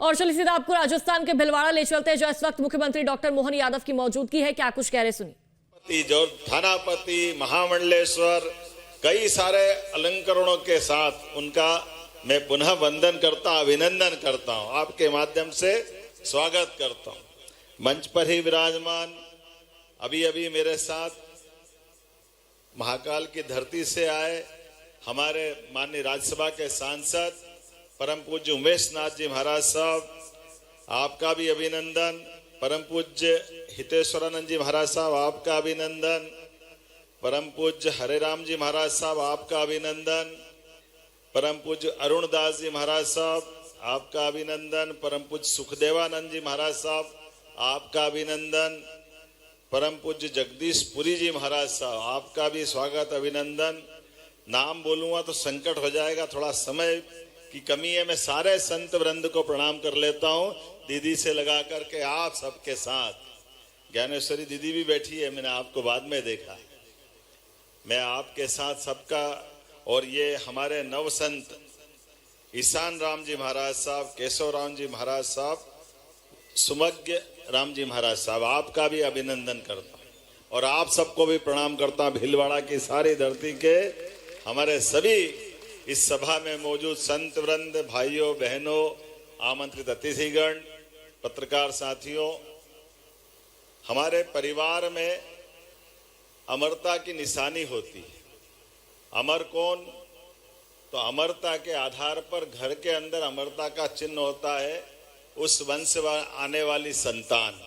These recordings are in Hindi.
और चलिए सीधा आपको राजस्थान के भिलवाड़ा ले चलते हैं, जो इस वक्त मुख्यमंत्री डॉक्टर मोहन यादव की मौजूदगी है। क्या कुछ कह रहे सुनिए। जो थानापति, महामंडलेश्वर, कई सारे अलंकरणों के साथ उनका मैं पुनः वंदन करता, अभिनंदन करता हूं, आपके माध्यम से स्वागत करता हूं। मंच पर ही विराजमान अभी अभी मेरे साथ महाकाल की धरती से आए हमारे माननीय राज्यसभा के सांसद परम पूज्य उमेश नाथ जी महाराज साहब, आपका भी अभिनंदन। परम पूज्य हितेश्वरानंद जी महाराज साहब, आपका अभिनंदन। परम पूज्य हरे राम जी महाराज साहब, आपका अभिनंदन। परम पूज्य अरुण दास जी महाराज साहब, आपका अभिनंदन। परम पूज्य सुखदेवानंद जी महाराज साहब, आपका अभिनंदन। परम पूज्य जगदीश पुरी जी महाराज साहब, आपका भी स्वागत, अभिनंदन। नाम बोलूंगा तो संकट हो जाएगा, थोड़ा समय की कमी है। मैं सारे संत वृंद को प्रणाम कर लेता हूं, दीदी से लगा करके आप सबके साथ। ज्ञानेश्वरी दीदी भी बैठी है, मैंने आपको बाद में देखा। मैं आपके साथ सबका, और ये हमारे नव संत ईशान राम जी महाराज साहब, केशव राम जी महाराज साहब, सुमज्ञ राम जी महाराज साहब, आपका भी अभिनंदन करता हूं और आप सबको भी प्रणाम करता हूं। भीलवाड़ा की सारी धरती के हमारे सभी इस सभा में मौजूद संत वृंद, भाइयों बहनों, आमंत्रित अतिथिगण, पत्रकार साथियों, हमारे परिवार में अमरता की निशानी होती है। अमर कौन? तो अमरता के आधार पर घर के अंदर अमरता का चिन्ह होता है उस वंश आने वाली संतान।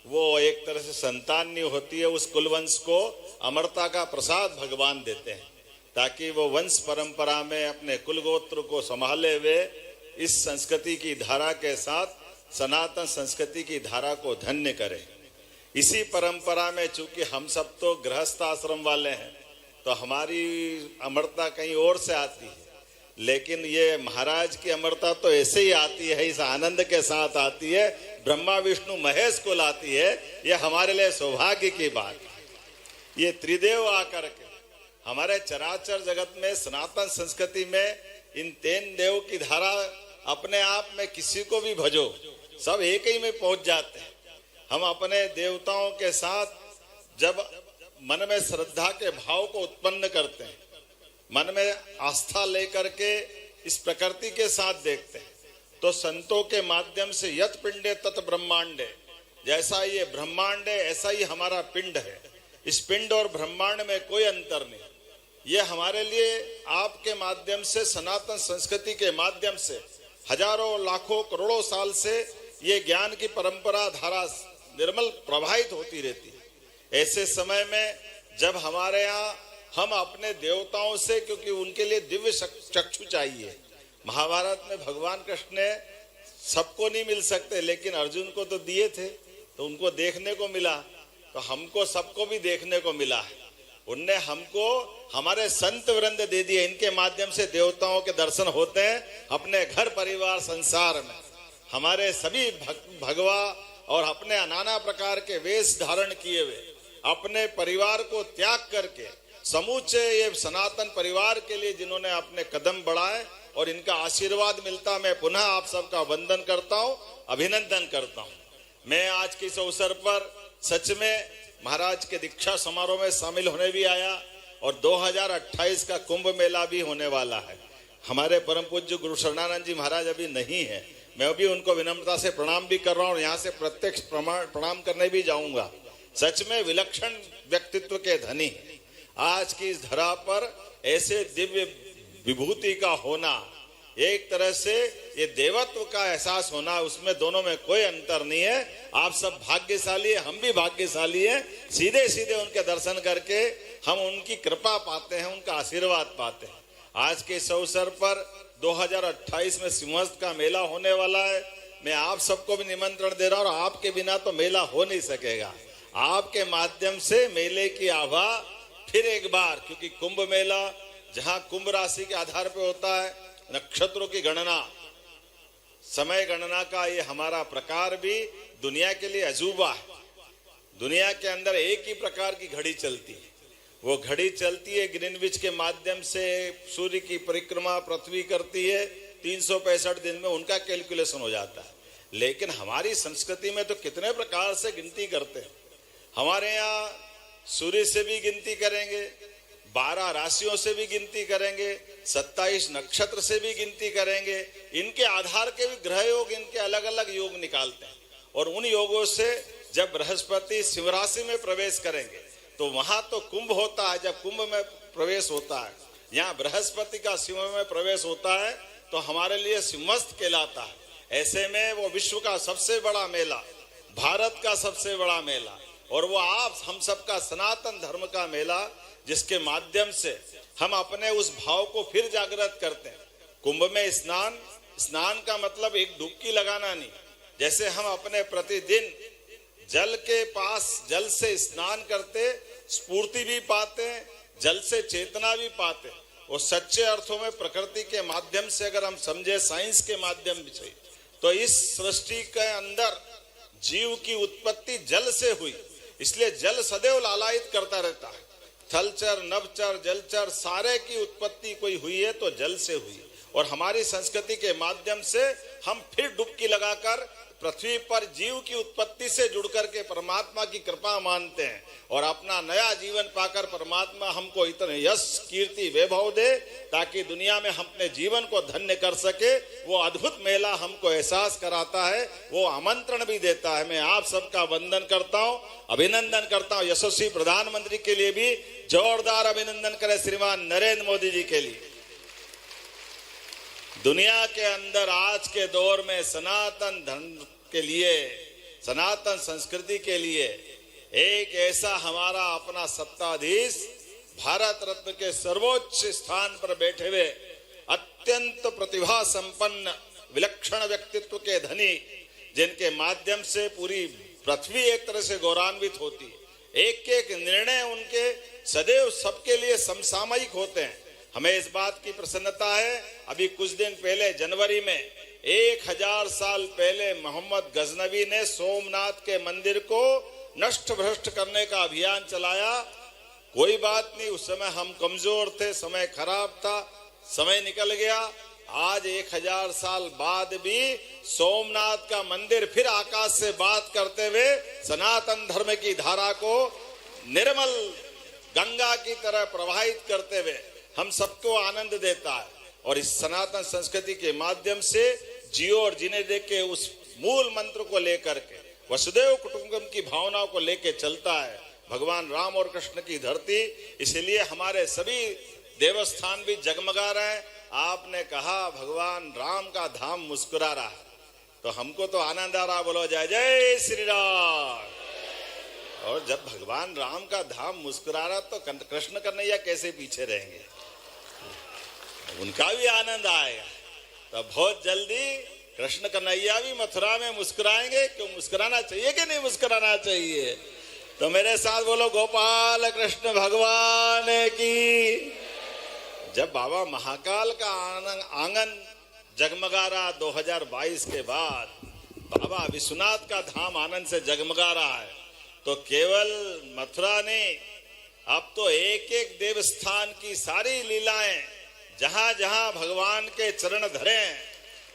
वो एक तरह से संतान नहीं होती है, उस कुलवंश को अमरता का प्रसाद भगवान देते हैं ताकि वो वंश परंपरा में अपने कुल गोत्र को संभाले हुए इस संस्कृति की धारा के साथ सनातन संस्कृति की धारा को धन्य करें। इसी परंपरा में चूंकि हम सब तो गृहस्थ आश्रम वाले हैं तो हमारी अमरता कहीं और से आती है, लेकिन ये महाराज की अमरता तो ऐसे ही आती है, इस आनंद के साथ आती है, ब्रह्मा विष्णु महेश को लाती है। ये हमारे लिए सौभाग्य की बात है। ये त्रिदेव आकर के हमारे चराचर जगत में सनातन संस्कृति में इन तीन देव की धारा अपने आप में किसी को भी भजो सब एक ही में पहुंच जाते हैं। हम अपने देवताओं के साथ जब मन में श्रद्धा के भाव को उत्पन्न करते हैं, मन में आस्था लेकर के इस प्रकृति के साथ देखते हैं, तो संतों के माध्यम से यत पिंडे तत् ब्रह्मांडे, जैसा ये ब्रह्मांड है ऐसा ही हमारा पिंड है। इस पिंड और ब्रह्मांड में कोई अंतर नहीं। ये हमारे लिए आपके माध्यम से, सनातन संस्कृति के माध्यम से हजारों लाखों करोड़ों साल से ये ज्ञान की परंपरा धारा निर्मल प्रवाहित होती रहती है। ऐसे समय में जब हमारे यहाँ हम अपने देवताओं से, क्योंकि उनके लिए दिव्य चक्षु चाहिए। महाभारत में भगवान कृष्ण ने सबको नहीं मिल सकते, लेकिन अर्जुन को तो दिए थे, तो उनको देखने को मिला, तो हमको सबको भी देखने को मिला है। उनने हमको हमारे संत वृंद दे दिए, इनके माध्यम से देवताओं के दर्शन होते हैं अपने घर परिवार संसार में। हमारे सभी भगवा और अपने नाना प्रकार के वेश धारण किए हुए अपने परिवार को त्याग करके समूचे ये सनातन परिवार के लिए जिन्होंने अपने कदम बढ़ाए और इनका आशीर्वाद मिलता, मैं पुनः आप सबका वंदन करता हूं, अभिनंदन करता हूं। मैं आज के इस अवसर पर सच में महाराज के दीक्षा समारोह में शामिल होने भी आया और 2028 का कुंभ मेला भी होने वाला है। हमारे परम पूज्य गुरु शरणानंद जी महाराज अभी नहीं है, मैं भी उनको विनम्रता से प्रणाम भी कर रहा हूँ, यहाँ से प्रत्यक्ष प्रणाम करने भी जाऊंगा। सच में विलक्षण व्यक्तित्व के धनी आज की इस धरा पर ऐसे दिव्य विभूति का होना, एक तरह से ये देवत्व का एहसास होना, उसमें दोनों में कोई अंतर नहीं है। आप सब भाग्यशाली है, हम भी भाग्यशाली हैं। सीधे सीधे उनके दर्शन करके हम उनकी कृपा पाते हैं, उनका आशीर्वाद पाते हैं। आज के इस अवसर पर 2028 में सिंहस्थ का मेला होने वाला है। मैं आप सबको भी निमंत्रण दे रहा हूं, और आपके बिना तो मेला हो नहीं सकेगा। आपके माध्यम से मेले की आभा फिर एक बार, क्योंकि कुंभ मेला जहां कुंभ राशि के आधार पर होता है, नक्षत्रों की गणना, समय गणना का ये हमारा प्रकार भी दुनिया के लिए अजूबा है। दुनिया के अंदर एक ही प्रकार की घड़ी चलती है, वो घड़ी चलती है ग्रीनविच के माध्यम से, सूर्य की परिक्रमा पृथ्वी करती है 365 दिन में उनका कैलकुलेशन हो जाता है। लेकिन हमारी संस्कृति में तो कितने प्रकार से गिनती करते हैं। हमारे यहाँ सूर्य से भी गिनती करेंगे, 12 राशियों से भी गिनती करेंगे, 27 नक्षत्र से भी गिनती करेंगे। इनके आधार के भी ग्रह योग, इनके अलग अलग योग निकालते हैं। और उन योगों से जब बृहस्पति सिंह राशि में प्रवेश करेंगे तो वहां तो कुंभ होता है। जब कुंभ में प्रवेश होता है, यहाँ बृहस्पति का सिंह में प्रवेश होता है, तो हमारे लिए सिंहस्थ कहलाता है। ऐसे में वो विश्व का सबसे बड़ा मेला, भारत का सबसे बड़ा मेला, और वो आप हम सबका सनातन धर्म का मेला, जिसके माध्यम से हम अपने उस भाव को फिर जागृत करते हैं। कुंभ में स्नान, स्नान का मतलब एक डुबकी लगाना नहीं। जैसे हम अपने प्रतिदिन जल के पास जल से स्नान करते, स्फूर्ति भी पाते, जल से चेतना भी पाते। वो सच्चे अर्थों में प्रकृति के माध्यम से अगर हम समझे, साइंस के माध्यम से, तो इस सृष्टि के अंदर जीव की उत्पत्ति जल से हुई। इसलिए जल सदैव लालायित करता रहता है। थलचर, नभचर, जलचर सारे की उत्पत्ति कोई हुई है तो जल से हुई। और हमारी संस्कृति के माध्यम से हम फिर डुबकी लगाकर पृथ्वी पर जीव की उत्पत्ति से जुड़कर के परमात्मा की कृपा मानते हैं, और अपना नया जीवन पाकर परमात्मा हमको इतने यश, कीर्ति, वैभव दे, ताकि दुनिया में हम अपने जीवन को धन्य कर सके। वो अद्भुत मेला हमको एहसास कराता है, वो आमंत्रण भी देता है। मैं आप सबका वंदन करता हूँ, अभिनंदन करता हूँ। यशस्वी प्रधानमंत्री के लिए भी जोरदार अभिनंदन करें, श्रीमान नरेंद्र मोदी जी के लिए। दुनिया के अंदर आज के दौर में सनातन धर्म के लिए, सनातन संस्कृति के लिए एक ऐसा हमारा अपना सत्ताधीश, भारत रत्न के सर्वोच्च स्थान पर बैठे हुए अत्यंत प्रतिभा संपन्न विलक्षण व्यक्तित्व के धनी, जिनके माध्यम से पूरी पृथ्वी एक तरह से गौरवान्वित होती है। एक एक निर्णय उनके सदैव सबके लिए समसामयिक होते हैं। हमें इस बात की प्रसन्नता है, अभी कुछ दिन पहले जनवरी में 1000 साल पहले मोहम्मद गजनवी ने सोमनाथ के मंदिर को नष्ट भ्रष्ट करने का अभियान चलाया। कोई बात नहीं, उस समय हम कमजोर थे, समय खराब था, समय निकल गया। आज 1000 साल बाद भी सोमनाथ का मंदिर फिर आकाश से बात करते हुए सनातन धर्म की धारा को निर्मल गंगा की तरह प्रवाहित करते हुए हम सबको आनंद देता है। और इस सनातन संस्कृति के माध्यम से जियो और जीने दे के उस मूल मंत्र को लेकर के, वसुदेव कुटुंबकम की भावनाओं को लेके चलता है भगवान राम और कृष्ण की धरती। इसलिए हमारे सभी देवस्थान भी जगमगा रहे हैं। आपने कहा भगवान राम का धाम मुस्कुरा रहा है, तो हमको तो आनंद आ रहा। बोलो जय जय श्री राम। और जब भगवान राम का धाम मुस्कुरा रहा तो कृष्ण कन्हैया कैसे पीछे रहेंगे, उनका भी आनंद आएगा। तो बहुत जल्दी कृष्ण कन्हैया भी मथुरा में मुस्कुराएंगे। क्यों मुस्कुराना चाहिए कि नहीं मुस्कुराना चाहिए? तो मेरे साथ बोलो गोपाल कृष्ण भगवान की। जब बाबा महाकाल का आंगन जगमगा रहा 2022 के बाद, बाबा विश्वनाथ का धाम आनंद से जगमगा रहा है, तो केवल मथुरा ने, अब तो एक एक देवस्थान की सारी लीलाएं जहां जहां भगवान के चरण धरे,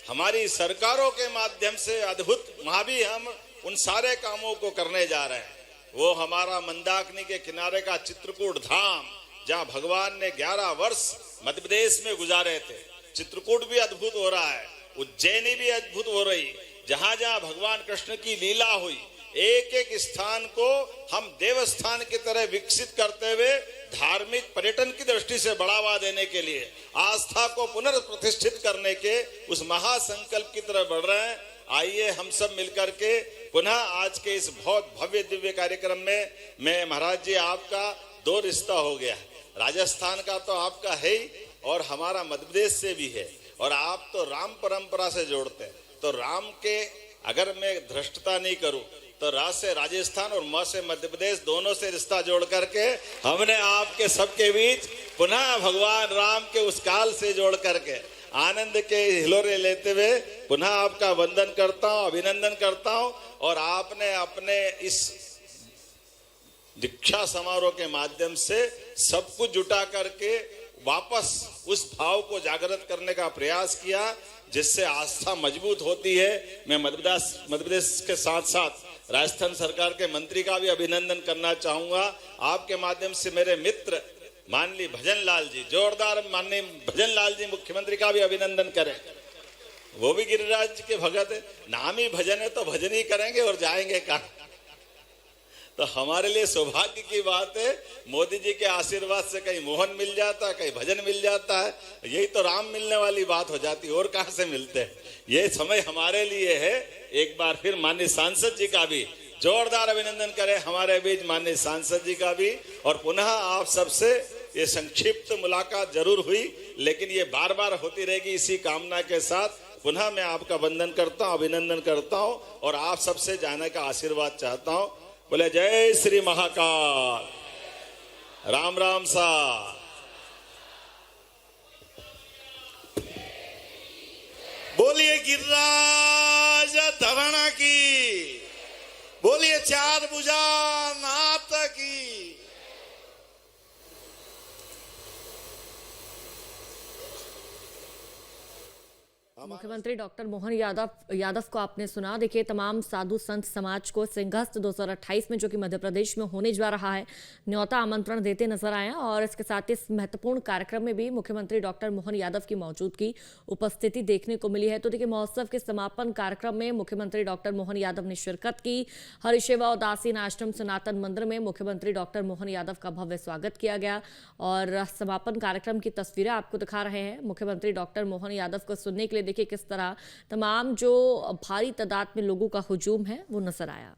हमारी सरकारों के माध्यम से अद्भुत, वहां भी हम उन सारे कामों को करने जा रहे हैं। वो हमारा मंदाकिनी के किनारे का चित्रकूट धाम, जहां भगवान ने 11 वर्ष मध्य प्रदेश में गुजारे थे, चित्रकूट भी अद्भुत हो रहा है, उज्जैनी भी अद्भुत हो रही। जहां जहां भगवान कृष्ण की लीला हुई, एक एक स्थान को हम देवस्थान की तरह विकसित करते हुए धार्मिक पर्यटन की दृष्टि से बढ़ावा देने के लिए, आस्था को पुनर्प्रतिष्ठित करने के उस महासंकल्प की तरह बढ़ रहे हैं। आइए हम सब मिलकर के पुनः आज के इस बहुत भव्य दिव्य कार्यक्रम में, मैं महाराज जी आपका 2 रिश्ता हो गया है। राजस्थान का तो आपका है ही, और हमारा मध्य प्रदेश से भी है, और आप तो राम परंपरा से जोड़ते हैं। तो राम के अगर मैं धृष्टता नहीं करूं तो राज से राजस्थान और म से मध्य प्रदेश, दोनों से रिश्ता जोड़ करके हमने आपके सबके बीच पुनः भगवान राम के उस काल से जोड़ करके आनंद के हिलोरे लेते हुए पुनः आपका वंदन करता हूं, अभिनंदन करता हूं। और आपने अपने इस दीक्षा समारोह के माध्यम से सब कुछ जुटा करके वापस उस भाव को जागृत करने का प्रयास किया जिससे आस्था मजबूत होती है। मैं मध्य प्रदेश के साथ साथ राजस्थान सरकार के मंत्री का भी अभिनंदन करना चाहूंगा। आपके माध्यम से मेरे मित्र माननीय भजन लाल जी, जोरदार माननीय भजन लाल जी मुख्यमंत्री का भी अभिनंदन करें। वो भी गिरिराज के भगत है, नाम ही भजन है तो भजन ही करेंगे और जाएंगे कहाँ। तो हमारे लिए सौभाग्य की बात है, मोदी जी के आशीर्वाद से कहीं मोहन मिल जाता है, कहीं भजन मिल जाता है। यही तो राम मिलने वाली बात हो जाती है, और कहां से मिलते हैं। ये समय हमारे लिए है। एक बार फिर माननीय सांसद जी का भी जोरदार अभिनंदन करें, हमारे बीच माननीय सांसद जी का भी। और पुनः आप सबसे ये संक्षिप्त मुलाकात जरूर हुई, लेकिन ये बार बार होती रहेगी इसी कामना के साथ। पुनः मैं आपका वंदन करता हूं, अभिनंदन करता हूं और आप सबसे जाने का आशीर्वाद चाहता हूं। बोले जय श्री महाकाल, राम राम सा। बोलिए गिरिराज धरण की, बोलिए चार भुजा नाथ की। मुख्यमंत्री डॉक्टर मोहन यादव को आपने सुना। देखिए, तमाम साधु संत समाज को सिंहस्थ 2028 में जो कि मध्य प्रदेश में होने जा रहा है, न्योता आमंत्रण देते नजर आए। और इसके साथ ही इस महत्वपूर्ण कार्यक्रम में भी मुख्यमंत्री डॉक्टर मोहन यादव की मौजूदगी, उपस्थिति देखने को मिली है। तो देखिए, महोत्सव के समापन कार्यक्रम में मुख्यमंत्री डॉक्टर मोहन यादव ने शिरकत की। हरिसेवा उदासीन आश्रम सनातन मंदिर में मुख्यमंत्री डॉक्टर मोहन यादव का भव्य स्वागत किया गया। और समापन कार्यक्रम की तस्वीरें आपको दिखा रहे हैं। मुख्यमंत्री डॉक्टर मोहन यादव को सुनने के लिए देखिए किस तरह तमाम जो भारी तादाद में लोगों का हुजूम है वो नजर आया।